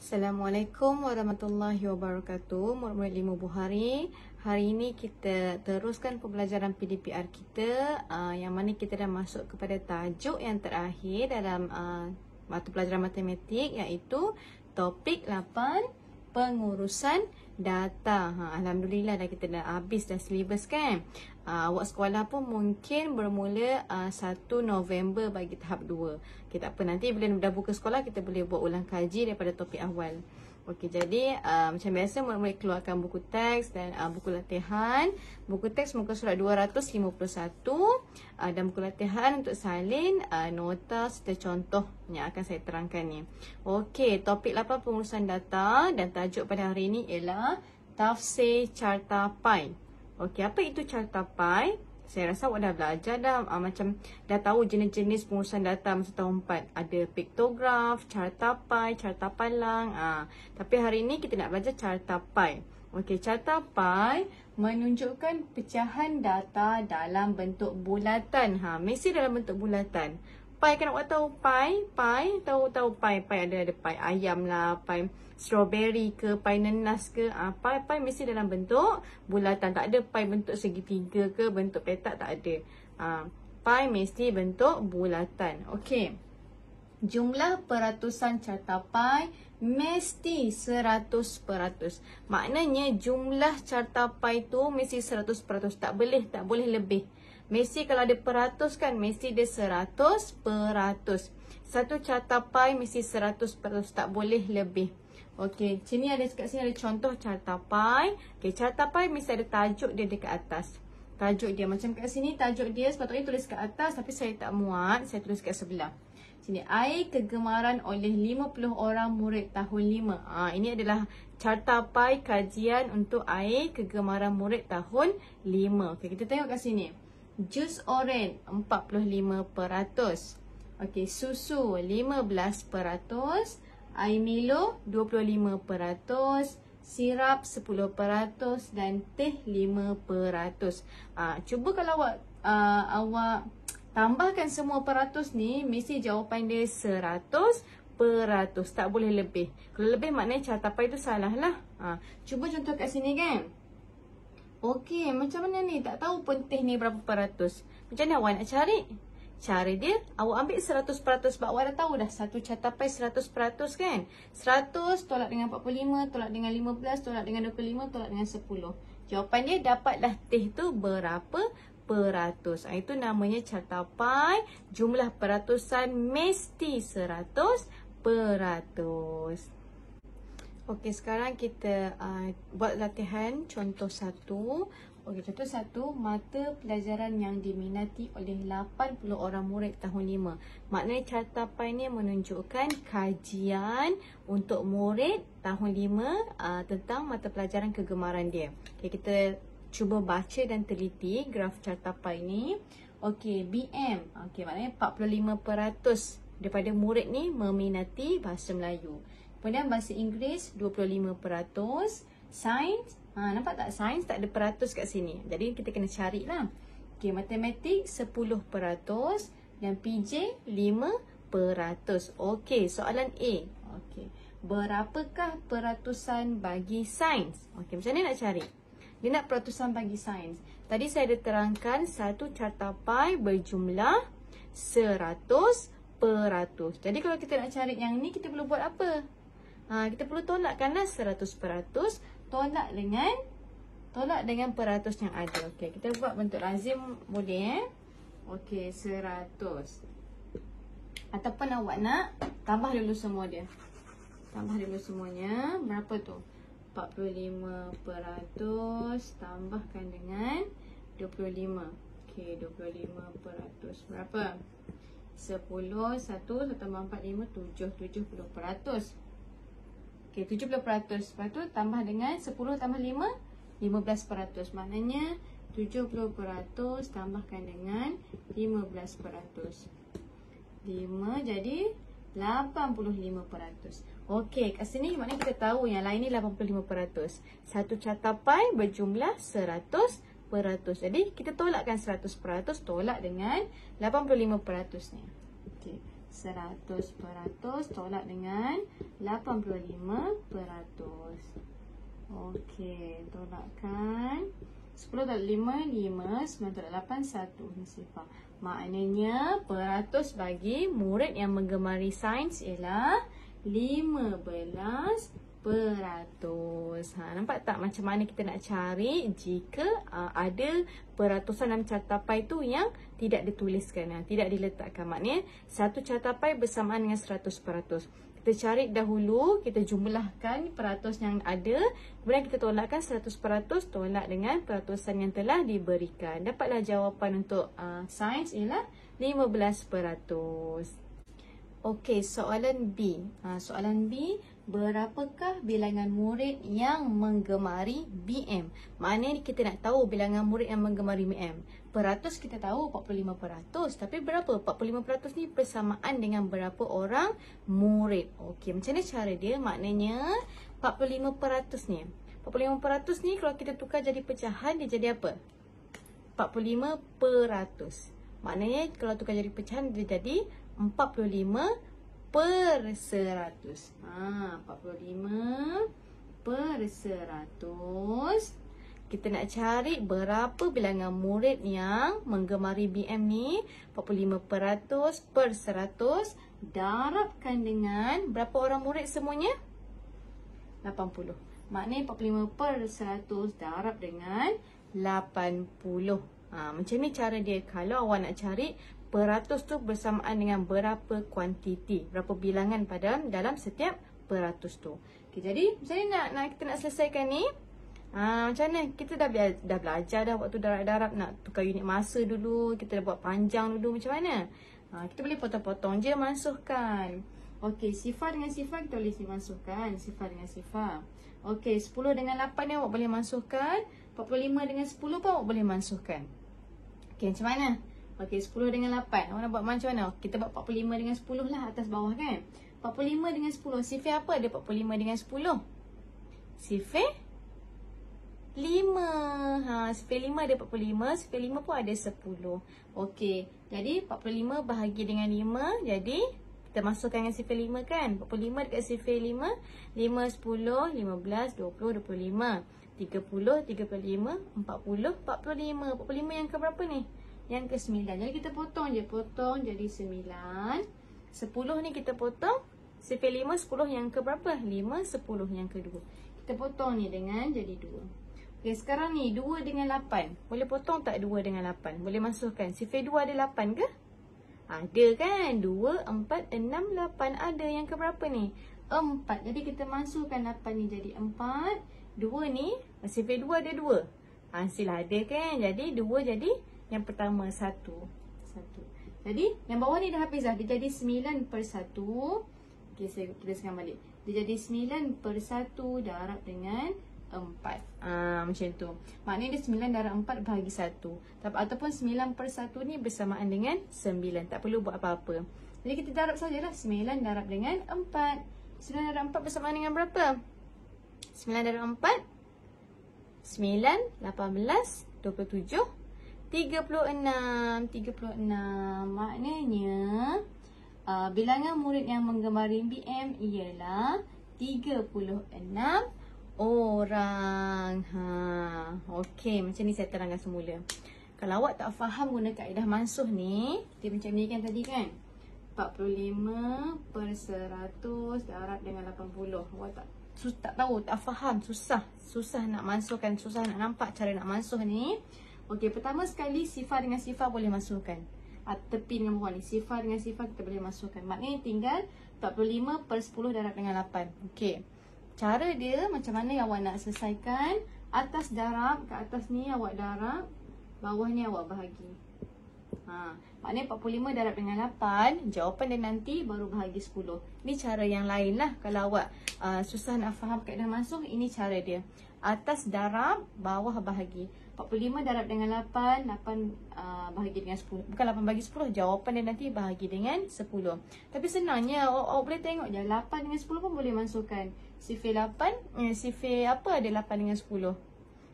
Assalamualaikum warahmatullahi wabarakatuh. Murid-murid 5 Buhari. Hari ini kita teruskan pembelajaran PDPR kita, yang mana kita dah masuk kepada tajuk yang terakhir dalam mata pelajaran matematik, iaitu topik 8, pengurusan data. Alhamdulillah kita dah habis dah silibus kan. Awak sekolah pun mungkin bermula 1 November bagi tahap 2. Okay, tak apa, nanti bila dah buka sekolah kita boleh buat ulang kaji daripada topik awal. Okey, jadi macam biasa murid-murid keluarkan buku teks dan buku latihan. Buku teks muka surat 251 dan buku latihan untuk salin nota serta contoh yang akan saya terangkan ni. Okey, topik 8 pengurusan data dan tajuk pada hari ini ialah tafsir carta pi. Okey, apa itu carta pi? Saya rasa awak dah belajar dah, macam dah tahu jenis-jenis pengurusan data masa tahun 4. Ada piktograf, carta pi, carta palang. Tapi hari ini kita nak belajar carta pi. Okey, carta pi menunjukkan pecahan data dalam bentuk bulatan. Mesti dalam bentuk bulatan. Pi kan awak tahu pi, tahu pi ada pi ayam lah, pi strawberry ke, pi nenas ke. Pi mesti dalam bentuk bulatan, tak ada pi bentuk segitiga ke, bentuk petak, tak ada. Pi mesti bentuk bulatan. Okey. Jumlah peratusan carta pi mesti 100%. Maknanya jumlah carta pi tu mesti 100%, tak boleh lebih. Mesti kalau ada peratus kan, mesti dia 100%. Satu carta pi mesti 100%, tak boleh lebih. Okey, kat sini ada contoh carta pi. Okey, carta pi mesti ada tajuk dia dekat atas. Tajuk dia macam kat sini, tajuk dia sepatutnya tulis kat atas, tapi saya tak muat, saya tulis kat sebelah. Sini, air kegemaran oleh 50 orang murid tahun 5. Ini adalah carta pi kajian untuk air kegemaran murid tahun 5. Okey, kita tengok kat sini. Jus oren 45%. Okey, susu 15%, air Milo 25%, sirap 10% dan teh 5%. Cuba kalau awak tambahkan semua peratus ni, mesti jawapan dia 100%. Tak boleh lebih. Kalau lebih maknanya carta pi tu salah lah. Cuba contoh kat sini kan. Okey, macam mana ni? Tak tahu pun teh ni berapa peratus. Macam mana awak nak cari? Cara dia, awak ambil 100%. Sebab awak dah tahu dah, satu carta pi 100% kan? 100 tolak dengan 45, tolak dengan 15, tolak dengan 25, tolak dengan 10. Jawapan dia, dapatlah teh tu berapa peratus. Itu namanya carta pi. Jumlah peratusan mesti 100%. Okey, sekarang kita buat latihan contoh 1. Okey, contoh 1, mata pelajaran yang diminati oleh 80 orang murid tahun 5. Maknanya carta pi ni menunjukkan kajian untuk murid tahun 5 tentang mata pelajaran kegemaran dia. Okey, kita cuba baca dan teliti graf carta pi ni. Okey, BM. Okey, maknanya 45% daripada murid ni meminati bahasa Melayu. Kemudian bahasa Inggeris 25%, sains, nampak tak, sains tak ada peratus kat sini. Jadi kita kena carilah. Okey, matematik 10% dan PJ 5%. Okey, soalan A. Okey, berapakah peratusan bagi sains? Okey, macam mana nak cari? Dia nak peratusan bagi sains. Tadi saya ada terangkan satu carta pi berjumlah 100%. Jadi kalau kita nak cari yang ni, kita perlu buat apa? Kita perlu tolakkanlah 100%, tolak dengan peratus yang ada. Okey, kita buat bentuk lazim boleh Okey, 100. Ataupun awak nak tambah dulu semua dia. Tambah dulu semuanya. Berapa tu? 45% tambahkan dengan 25. Okey, 25%. Berapa? 10, 1 tambah 4, 5, 7. 70%. Okey, 70%. Lepas tu tambah dengan 10 tambah 5, 15%. Maknanya 70% tambahkan dengan 15%. 5 jadi 85%. Okey, kat sini maknanya kita tahu yang lain ni 85%. Satu carta pi berjumlah 100%. Jadi kita tolakkan 100%, tolak dengan 85% ni. Okey, 100% tolak dengan 85%. Okey, tolakkan 10 tolak 5, 5, 9 tolak 8, 1. Ini sifar. Maknanya peratus bagi murid yang menggemari sains ialah 15%. Nampak tak macam mana kita nak cari jika ada peratusan dalam cartapai tu yang tidak dituliskan, tidak diletakkan. Maknanya satu cartapai bersamaan dengan 100%. Kita cari dahulu, kita jumlahkan peratus yang ada, kemudian kita tolakkan 100% tolak dengan peratusan yang telah diberikan. Dapatlah jawapan untuk sains ialah 15%. Okey, soalan B. Soalan B, berapakah bilangan murid yang menggemari BM? Maknanya kita nak tahu bilangan murid yang menggemari BM. Peratus kita tahu 45%. Tapi berapa? 45% ni bersamaan dengan berapa orang murid. Okey, macam mana cara dia? Maknanya 45% ni. 45% ni kalau kita tukar jadi pecahan, dia jadi apa? 45%. Maknanya kalau tukar jadi pecahan, dia jadi 45%. 45%. Kita nak cari berapa bilangan murid yang menggemari BM ni. 45% per 100 darabkan dengan berapa orang murid semuanya? 80. Maknanya 45% darab dengan 80. Macam ni cara dia. Kalau awak nak cari peratus tu bersamaan dengan berapa kuantiti, berapa bilangan pada dalam setiap peratus tu. Okay, jadi macam mana kita nak selesaikan ni? Macam mana? Kita dah belajar dah waktu darab-darab, nak tukar unit masa dulu, kita dah buat panjang dulu macam mana? Kita boleh potong-potong je masukkan. Okey, sifar dengan sifar kita boleh masukkan, sifar dengan sifar. Okey, 10 dengan 8 ni awak boleh masukkan, 45 dengan 10 pun awak boleh masukkan. Okey, macam mana? Okey, 10 dengan 8. Awak nak buat macam mana? Kita buat 45 dengan 10 lah atas bawah kan? 45 dengan 10. Sifar apa ada 45 dengan 10? Sifar 5. Sifar 5 ada 45. Sifar 5 pun ada 10. Okey, jadi 45 bahagi dengan 5. Jadi kita masukkan dengan sifar 5 kan? 45 dekat sifar 5. 5, 10, 15, 20, 25. 30, 35, 40, 45. 45 yang ke berapa ni? Yang ke 9. Jadi kita potong je. Potong jadi 9. 10 ni kita potong. Sifar 5, 10 yang ke berapa? 5, 10 yang ke 2. Kita potong ni dengan jadi 2. Okey, sekarang ni 2 dengan 8. Boleh potong tak 2 dengan 8? Boleh masukkan. Sifar 2 ada 8 ke? Ada kan? 2, 4, 6, 8. Ada yang ke berapa ni? 4. Jadi kita masukkan 8 ni jadi 4. 2 ni, sifar 2 ada 2. Hasil ada kan? Jadi 2 jadi yang pertama 1. Jadi yang bawah ni dah habis dah. Dia jadi 9 per 1. Okey, saya tuliskan balik. Dia jadi 9 per 1 darab dengan 4. Macam tu. Maknanya dia 9 darab 4 bahagi 1. Ataupun 9 per 1 ni bersamaan dengan 9. Tak perlu buat apa-apa. Jadi kita darab sajalah. 9 darab dengan 4. 9 darab 4 bersamaan dengan berapa? 9 darab 4. 9, 18, 27. 36. Maknanya bilangan murid yang menggemari BM ialah 36 orang. Okey, macam ni saya terangkan semula. Kalau awak tak faham guna kaedah mansuh ni, dia macam ni kan tadi kan? 45 per 100 darab dengan 80. Awak tak tahu, tak faham, susah nak mansuhkan, susah nak nampak cara nak mansuh ni. Okey, pertama sekali sifar dengan sifar boleh masukkan. Tepi dengan bawah ni, sifar dengan sifar kita boleh masukkan. Maknanya tinggal 45 per 10 darab dengan 8. Okey, cara dia macam mana yang awak nak selesaikan. Atas darab, kat atas ni awak darab, bawah ni awak bahagi. Maknanya 45 darab dengan 8, jawapan dia nanti baru bahagi 10. Ni cara yang lain lah. Kalau awak susah nak faham kaedah mansuh, ini cara dia. Atas darab, bawah bahagi. 45 darab dengan 8, 8 bahagi dengan 10. Bukan 8 bahagi 10, jawapan dia nanti bahagi dengan 10. Tapi senangnya, awak boleh tengok je. 8 dengan 10 pun boleh masukkan. Sifar 8, sifar apa ada 8 dengan 10?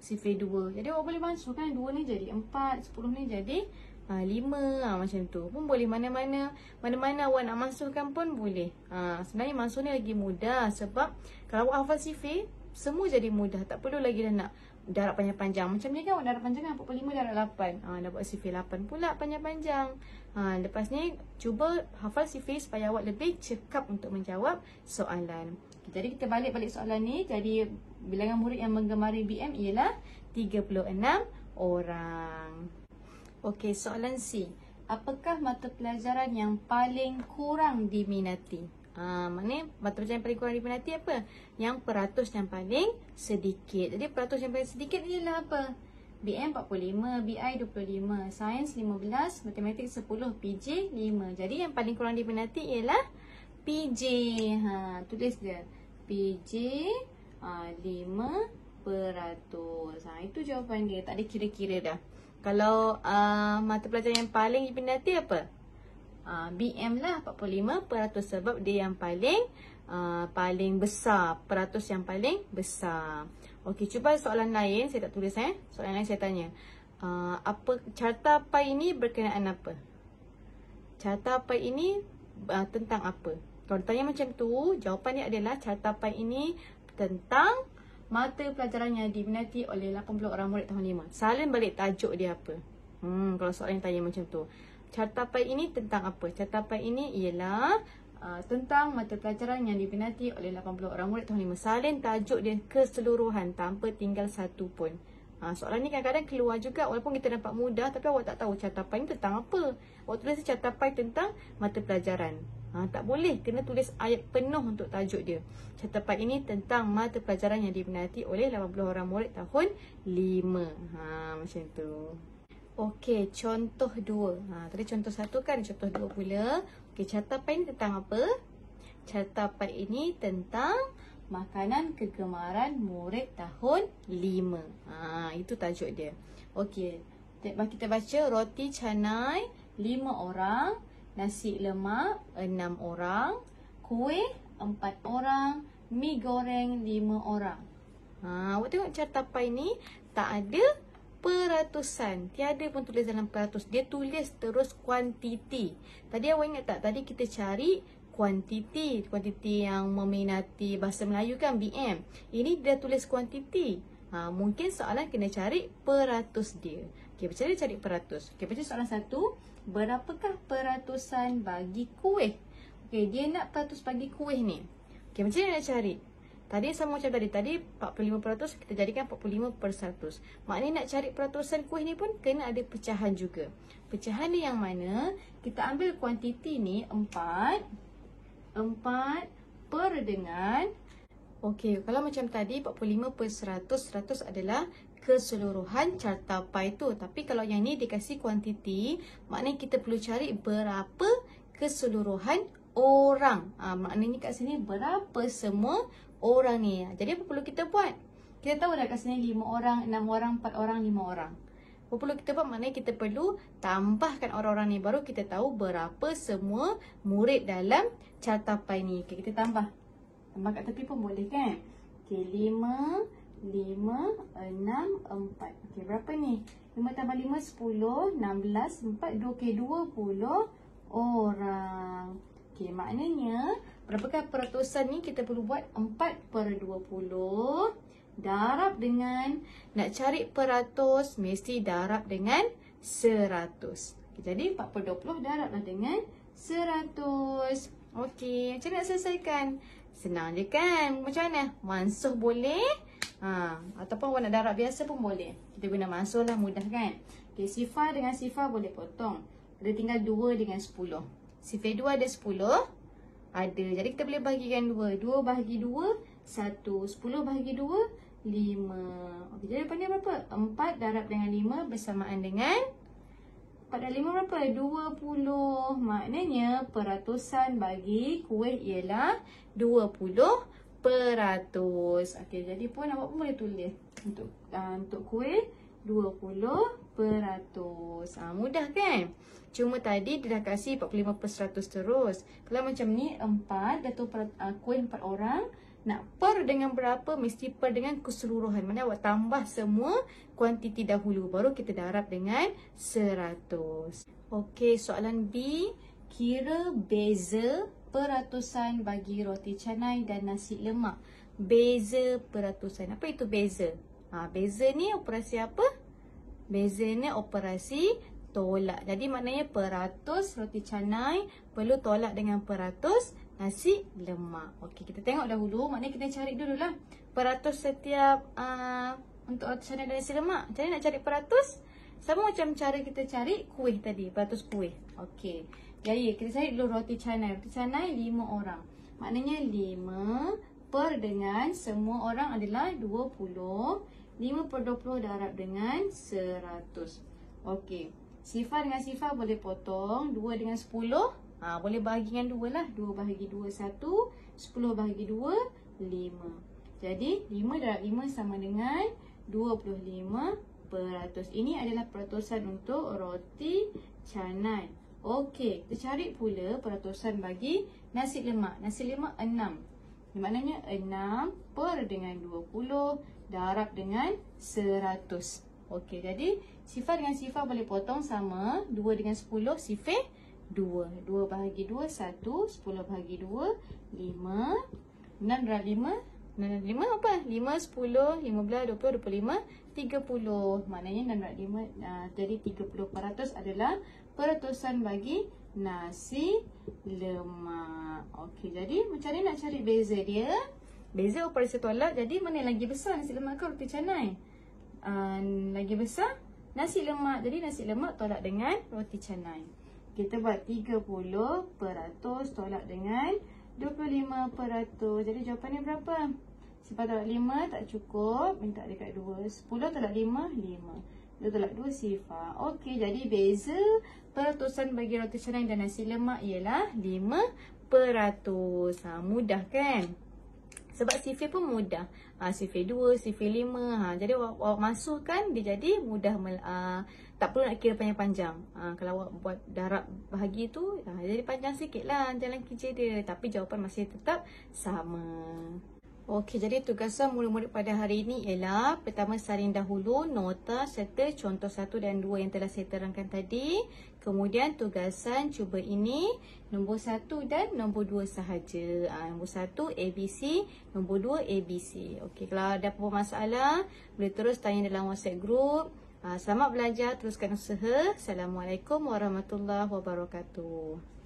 Sifar 2. Jadi awak boleh masukkan 2 ni jadi 4, 10 ni jadi 5 macam tu pun boleh. Mana-mana awak nak masukkan pun boleh. Sebenarnya masuk ni lagi mudah sebab kalau awak hafal sifir semua jadi mudah. Tak perlu lagi dah nak darab panjang-panjang. Macam ni kan awak darab panjang kan 45 darab 8. Dah buat sifir 8 pula panjang-panjang. Lepas ni cuba hafal sifir supaya awak lebih cekap untuk menjawab soalan. Jadi kita balik soalan ni. Jadi bilangan murid yang menggemari BM ialah 36 orang. Okey, soalan C. Apakah mata pelajaran yang paling kurang diminati? Maknanya mata pelajaran yang paling kurang diminati apa? Yang peratus yang paling sedikit. Jadi peratus yang paling sedikit ialah apa? BM 45, BI 25, Sains 15, Matematik 10, PJ 5. Jadi yang paling kurang diminati ialah PJ. Tulis dia. PJ 5%. Itu jawapan dia. Tak ada kira-kira dah. Kalau mata pelajaran yang paling diminati apa? BM lah 45% sebab dia yang paling besar. Peratus yang paling besar. Okey, cuba soalan lain. Saya tak tulis Soalan lain saya tanya. Apa carta pai ini berkenaan apa? Carta pai ini tentang apa? Kalau ditanya macam tu, jawapan dia adalah carta pai ini tentang mata pelajaran yang diminati oleh 80 orang murid tahun 5. Salin balik tajuk dia apa. Kalau soalan yang tanya macam tu. Carta pai ini tentang apa? Carta pai ini ialah tentang mata pelajaran yang diminati oleh 80 orang murid tahun 5. Salin tajuk dia keseluruhan tanpa tinggal satu pun. Soalan ni kadang-kadang keluar juga walaupun kita dapat mudah tapi awak tak tahu carta pai ni tentang apa. Awak tulis carta pai tentang mata pelajaran. Tak boleh, kena tulis ayat penuh untuk tajuk dia. Carta pai ini tentang mata pelajaran yang diminati oleh 80 orang murid tahun 5. Macam tu. Okey, contoh 2. Tadi contoh 1 kan, contoh 2 pula. Okey, carta pai ini tentang apa? Carta pai ini tentang makanan kegemaran murid tahun 5. Itu tajuk dia. Okey, kita baca roti canai 5 orang, nasi lemak 6 orang, kuih 4 orang, mi goreng 5 orang. Awak tengok carta pai ni tak ada peratusan. Tiada pun tulis dalam peratus. Dia tulis terus kuantiti. Tadi awak ingat tak? Tadi kita cari kuantiti. Kuantiti yang meminati bahasa Melayu kan BM. Ini dia tulis kuantiti. Mungkin soalan kena cari peratus dia. Okey, macam mana cari peratus? Okey, baca soalan 1. Berapakah peratusan bagi kuih? Okey, dia nak peratus bagi kuih ni. Okey, macam mana nak cari? Tadi sama macam tadi. Tadi 45% kita jadikan 45%. Maknanya nak cari peratusan kuih ni pun kena ada pecahan juga. Pecahan ni yang mana? Kita ambil kuantiti ni 4 per dengan. Okey, kalau macam tadi 45%, 100 adalah keseluruhan carta pai tu. Tapi kalau yang ni dikasih kuantiti, maknanya kita perlu cari berapa keseluruhan orang. Maknanya kat sini berapa semua orang ni. Jadi apa perlu kita buat? Kita tahu dah kat sini 5 orang, 6 orang, 4 orang, 5 orang. Apa perlu kita buat? Maknanya kita perlu tambahkan orang-orang ni. Baru kita tahu berapa semua murid dalam carta pai ni. Okay, kita tambah. Tambah kat tepi pun boleh kan? Okay, 5, 6, 4. Okay, berapa ni? 5 tambah 5, 10, 16, 4, 2, okay, 20 orang. Okay, maknanya berapakah peratusan ni? Kita perlu buat 4 per 20 darab dengan, nak cari peratus mesti darab dengan 100. Okay, jadi 4 per 20 darablah dengan 100. Okey, macam mana nak selesaikan? Senang je kan? Macam mana? Mansuh boleh? Ataupun awak nak darab biasa pun boleh. Kita guna mansuh lah, mudah kan? Okey, sifar dengan sifar boleh potong. Ada tinggal 2 dengan 10. Sifar 2 ada 10. Ada. Jadi kita boleh bahagikan 2. 2 bahagi 2, 1. 10 bahagi 2, 5. Okey, jadi jawapannya berapa? 4 darab dengan 5 bersamaan dengan 4 dan 5 berapa? 20. Maknanya peratusan bagi kuih ialah 20%. Okey, jadi pun awak pun boleh tulis untuk kuih 20%. Mudah kan? Cuma tadi dia dah kasih 45% terus. Kalau macam ni 4 dah tu kuih 4 orang, Nak per dengan berapa, mesti per dengan keseluruhan. Mana awak tambah semua kuantiti dahulu, baru kita darab dengan 100. Okey, soalan B. Kira beza peratusan bagi roti canai dan nasi lemak. Beza peratusan. Apa itu beza? Beza ni operasi apa? Beza ni operasi tolak. Jadi maknanya peratus roti canai perlu tolak dengan peratus nasi lemak. Okey, kita tengok dahulu. Maknanya kita cari dululah peratus setiap untuk roti canai dan nasi lemak. Macam mana nak cari peratus? Sama macam cara kita cari kuih tadi, peratus kuih. Okey. Jadi kita cari dulu roti canai. Roti canai 5 orang. Maknanya 5 per dengan semua orang adalah 20. 5 per 20 darab dengan 100. Okey. Sifar dengan sifar boleh potong. 2 dengan 10. Boleh bahagi dengan 2 lah. 2 bahagi 2, 1. 10 bahagi 2, 5. Jadi 5 darab 5 sama dengan 25%. Ini adalah peratusan untuk roti canai. Okey, kita cari pula peratusan bagi nasi lemak. Nasi lemak 6. Maknanya 6 per dengan 20 darab dengan 100. Okey, jadi sifar dengan sifar boleh potong sama. 2 dengan 10, sifar 2. 2 bahagi 2, 1. 10 bahagi 2, 5. 6 darab 5. 6 darab 5 apa? 5, 10, 15, 20, 25, 30. Maknanya 6 darab 5, jadi 30% adalah peratusan bagi nasi lemak. Okey, jadi macam ni nak cari beza dia. Beza operasi tolak. Jadi mana yang lagi besar, nasi lemak ke roti canai? Lagi besar nasi lemak. Jadi nasi lemak tolak dengan roti canai. Kita buat 30% tolak dengan 25%. Jadi jawapannya berapa? Sifar tolak 5 tak cukup. Minta dekat 2. 10 tolak 5, 5. 2 tolak 2, sifar. Okey, jadi beza peratusan bagi roti canai dan nasi lemak ialah 5%. Mudah kan? Sebab sifir pun mudah. Sifir 2, sifir 5. Jadi awak masukkan, dia jadi mudah. Tak perlu nak kira panjang-panjang. Kalau awak buat darab bahagi tu, jadi panjang sikit lah jalan kerja dia. Tapi jawapan masih tetap sama. Okey, jadi tugasan murid-murid pada hari ini ialah pertama salin dahulu nota serta contoh 1 dan 2 yang telah saya terangkan tadi. Kemudian tugasan cuba ini nombor 1 dan nombor 2 sahaja. Nombor 1 ABC, nombor 2 ABC. Okey, kalau ada apa-apa masalah boleh terus tanya dalam WhatsApp group. Selamat belajar, teruskan usaha. Assalamualaikum warahmatullahi wabarakatuh.